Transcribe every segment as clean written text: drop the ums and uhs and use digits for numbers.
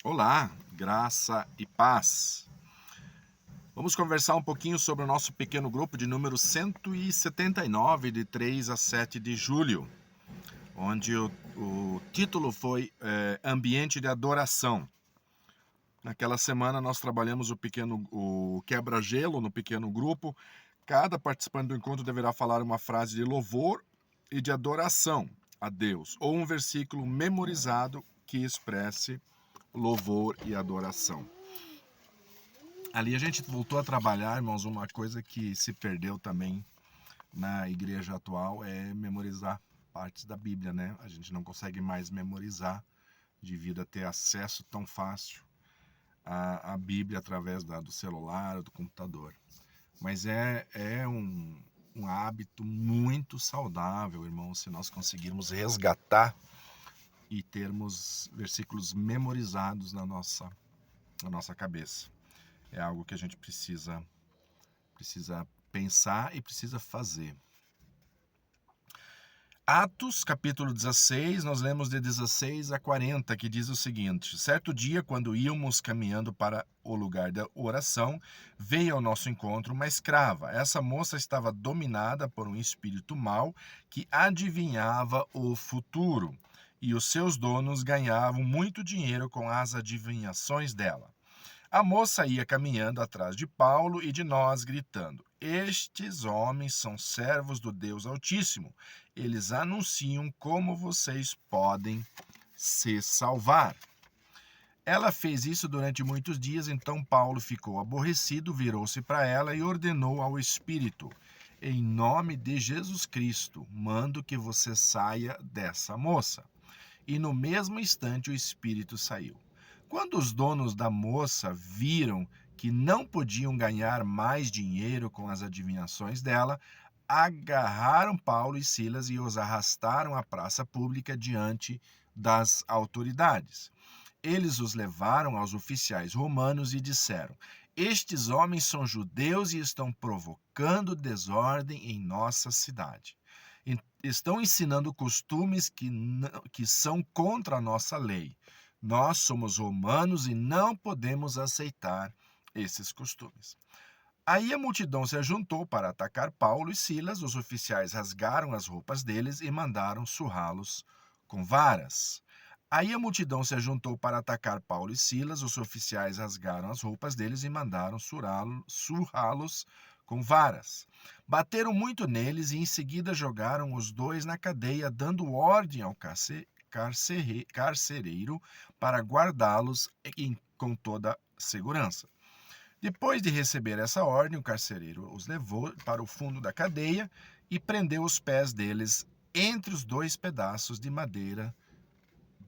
Olá, graça e paz. Vamos conversar um pouquinho sobre o nosso pequeno grupo de número 179, de 3 a 7 de julho, onde o título foi Ambiente de Adoração. Naquela semana nós trabalhamos o quebra-gelo no pequeno grupo. Cada participante do encontro deverá falar uma frase de louvor e de adoração a Deus, ou um versículo memorizado que expresse louvor e adoração. Ali a gente voltou a trabalhar, irmãos, uma coisa que se perdeu também na igreja atual é memorizar partes da Bíblia, né? A gente não consegue mais memorizar devido a ter acesso tão fácil à Bíblia através do celular, do computador. Mas é um hábito muito saudável, irmãos, se nós conseguirmos resgatar e termos versículos memorizados na nossa cabeça. É algo que a gente precisa pensar e precisa fazer. Atos, capítulo 16, nós lemos de 16 a 40, que diz o seguinte: certo dia, quando íamos caminhando para o lugar da oração, veio ao nosso encontro uma escrava. Essa moça estava dominada por um espírito mau que adivinhava o futuro, e os seus donos ganhavam muito dinheiro com as adivinhações dela. A moça ia caminhando atrás de Paulo e de nós, gritando: estes homens são servos do Deus Altíssimo. Eles anunciam como vocês podem se salvar. Ela fez isso durante muitos dias, então Paulo ficou aborrecido, virou-se para ela e ordenou ao espírito: em nome de Jesus Cristo, mando que você saia dessa moça. E no mesmo instante o espírito saiu. Quando os donos da moça viram que não podiam ganhar mais dinheiro com as adivinhações dela, agarraram Paulo e Silas e os arrastaram à praça pública diante das autoridades. Eles os levaram aos oficiais romanos e disseram: estes homens são judeus e estão provocando desordem em nossa cidade. Estão ensinando costumes que são contra a nossa lei. Nós somos romanos e não podemos aceitar esses costumes. Aí a multidão se ajuntou para atacar Paulo e Silas. Os oficiais rasgaram as roupas deles e mandaram surrá-los com varas. Aí a multidão se ajuntou para atacar Paulo e Silas. Os oficiais rasgaram as roupas deles e mandaram surrá-los com varas. Bateram muito neles e em seguida jogaram os dois na cadeia, dando ordem ao carcereiro para guardá-los com toda segurança. Depois de receber essa ordem, o carcereiro os levou para o fundo da cadeia e prendeu os pés deles entre os dois pedaços de madeira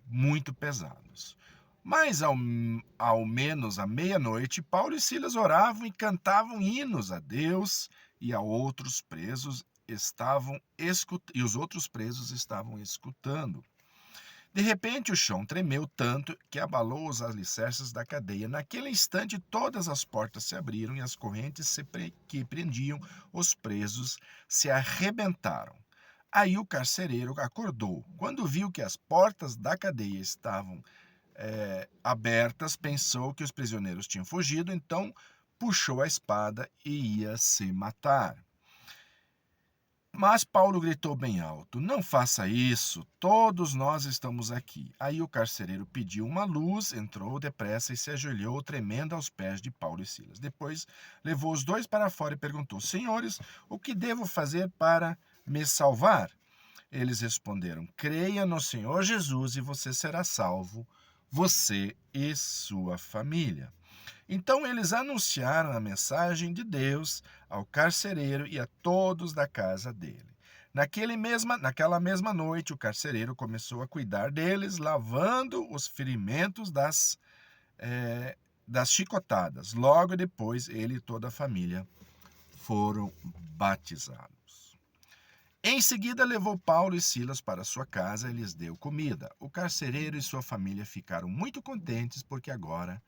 muito pesados. Mas ao menos à meia-noite, Paulo e Silas oravam e cantavam hinos a Deus e a outros presos e os outros presos estavam escutando. De repente, o chão tremeu tanto que abalou os alicerces da cadeia. Naquele instante, todas as portas se abriram e as correntes que prendiam os presos se arrebentaram. Aí o carcereiro acordou. Quando viu que as portas da cadeia estavam abertas, pensou que os prisioneiros tinham fugido, então puxou a espada e ia se matar. Mas Paulo gritou bem alto: não faça isso, todos nós estamos aqui. Aí o carcereiro pediu uma luz, entrou depressa e se ajoelhou, tremendo aos pés de Paulo e Silas. Depois levou os dois para fora e perguntou: senhores, o que devo fazer para me salvar? Eles responderam: creia no Senhor Jesus e você será salvo, você e sua família. Então eles anunciaram a mensagem de Deus ao carcereiro e a todos da casa dele. Naquela mesma noite, o carcereiro começou a cuidar deles, lavando os ferimentos das chicotadas. Logo depois, ele e toda a família foram batizados. Em seguida, levou Paulo e Silas para sua casa e lhes deu comida. O carcereiro e sua família ficaram muito contentes porque agora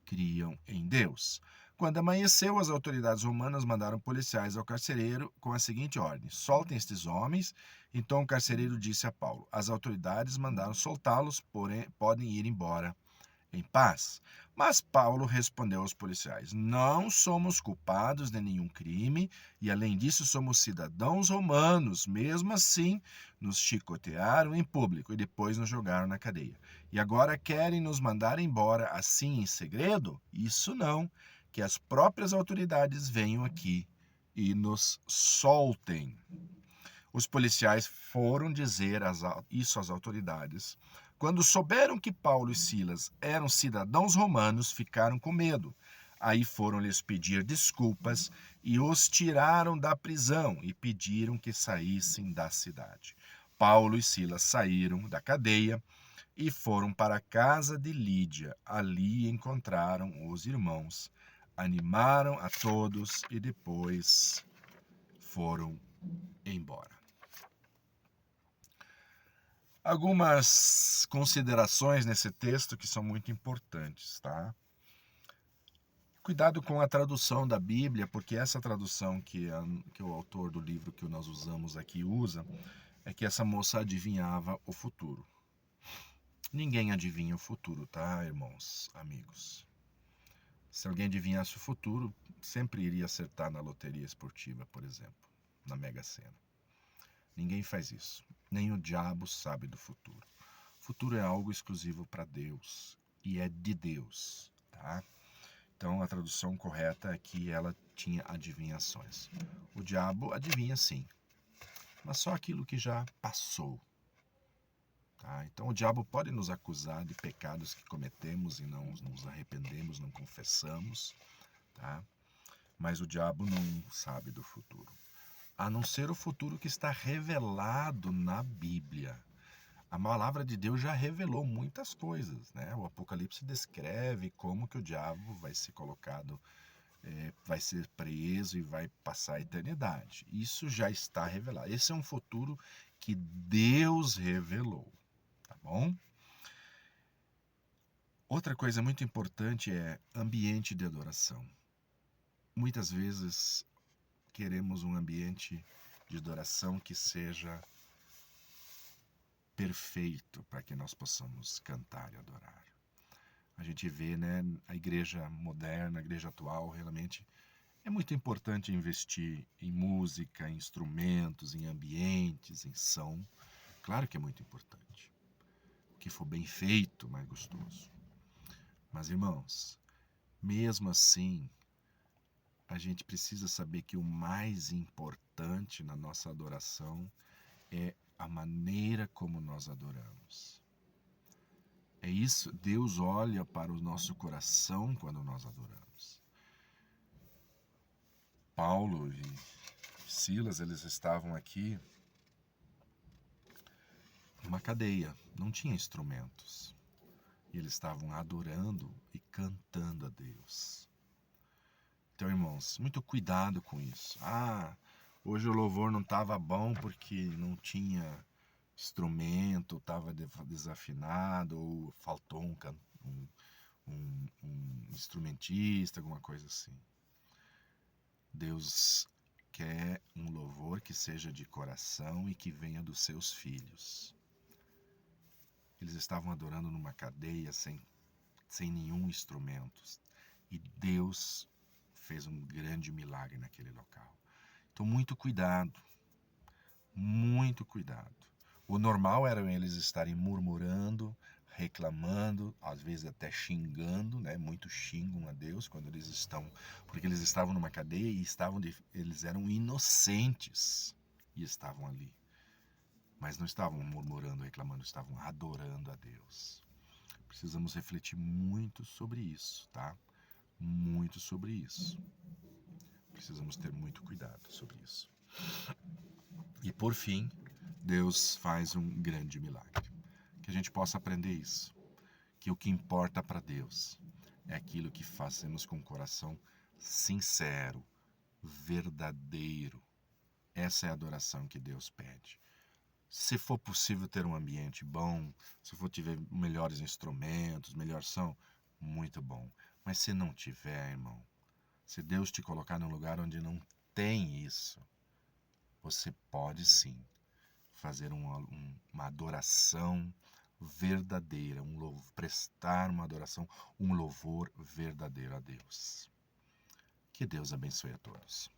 criam em Deus. Quando amanheceu, as autoridades romanas mandaram policiais ao carcereiro com a seguinte ordem: soltem estes homens. Então o carcereiro disse a Paulo: as autoridades mandaram soltá-los, porém podem ir embora em paz. Mas Paulo respondeu aos policiais: não somos culpados de nenhum crime e, além disso, somos cidadãos romanos. Mesmo assim, nos chicotearam em público e depois nos jogaram na cadeia. E agora querem nos mandar embora assim em segredo? Isso não, que as próprias autoridades venham aqui e nos soltem. Os policiais foram dizer isso às autoridades. Quando souberam que Paulo e Silas eram cidadãos romanos, ficaram com medo. Aí foram lhes pedir desculpas e os tiraram da prisão e pediram que saíssem da cidade. Paulo e Silas saíram da cadeia e foram para a casa de Lídia. Ali encontraram os irmãos, animaram a todos e depois foram embora. Algumas considerações nesse texto que são muito importantes, tá? Cuidado com a tradução da Bíblia, porque essa tradução que o autor do livro que nós usamos aqui usa, é que essa moça adivinhava o futuro. Ninguém adivinha o futuro, tá, irmãos, amigos? Se alguém adivinhasse o futuro, sempre iria acertar na loteria esportiva, por exemplo, na Mega Sena. Ninguém faz isso. Nem o diabo sabe do futuro. O futuro é algo exclusivo para Deus e é de Deus, tá? Então a tradução correta é que ela tinha adivinhações. O diabo adivinha sim, mas só aquilo que já passou. Tá? Então o diabo pode nos acusar de pecados que cometemos e não nos arrependemos, não confessamos, tá? Mas o diabo não sabe do futuro. A não ser o futuro que está revelado na Bíblia. A palavra de Deus já revelou muitas coisas, né? O Apocalipse descreve como que o diabo vai ser colocado, vai ser preso e vai passar a eternidade. Isso já está revelado. Esse é um futuro que Deus revelou, tá bom? Outra coisa muito importante é ambiente de adoração. Muitas vezes queremos um ambiente de adoração que seja perfeito para que nós possamos cantar e adorar. A gente vê, né, a igreja moderna, a igreja atual, realmente é muito importante investir em música, em instrumentos, em ambientes, em som. Claro que é muito importante. O que for bem feito, mais gostoso. Mas, irmãos, mesmo assim, a gente precisa saber que o mais importante na nossa adoração é a maneira como nós adoramos. É isso, Deus olha para o nosso coração quando nós adoramos. Paulo e Silas, eles estavam aqui numa cadeia, não tinha instrumentos. E eles estavam adorando e cantando a Deus. Então, irmãos, muito cuidado com isso. Hoje o louvor não estava bom porque não tinha instrumento, estava desafinado, ou faltou um instrumentista, alguma coisa assim. Deus quer um louvor que seja de coração e que venha dos seus filhos. Eles estavam adorando numa cadeia sem nenhum instrumento. E Deus fez um grande milagre naquele local. Então, muito cuidado. Muito cuidado. O normal era eles estarem murmurando, reclamando, às vezes até xingando, né? Muitos xingam a Deus quando eles estão, porque eles estavam numa cadeia e eles eram inocentes e estavam ali. Mas não estavam murmurando, reclamando, estavam adorando a Deus. Precisamos refletir muito sobre isso, tá? Muito sobre isso. Precisamos ter muito cuidado sobre isso. E por fim, Deus faz um grande milagre. Que a gente possa aprender isso. Que o que importa para Deus é aquilo que fazemos com o coração sincero, verdadeiro. Essa é a adoração que Deus pede. Se for possível ter um ambiente bom, se for tiver melhores instrumentos, melhor som, muito bom. Mas se não tiver, irmão, se Deus te colocar num lugar onde não tem isso, você pode sim fazer uma adoração, verdadeira, prestar uma adoração, um louvor verdadeiro a Deus. Que Deus abençoe a todos.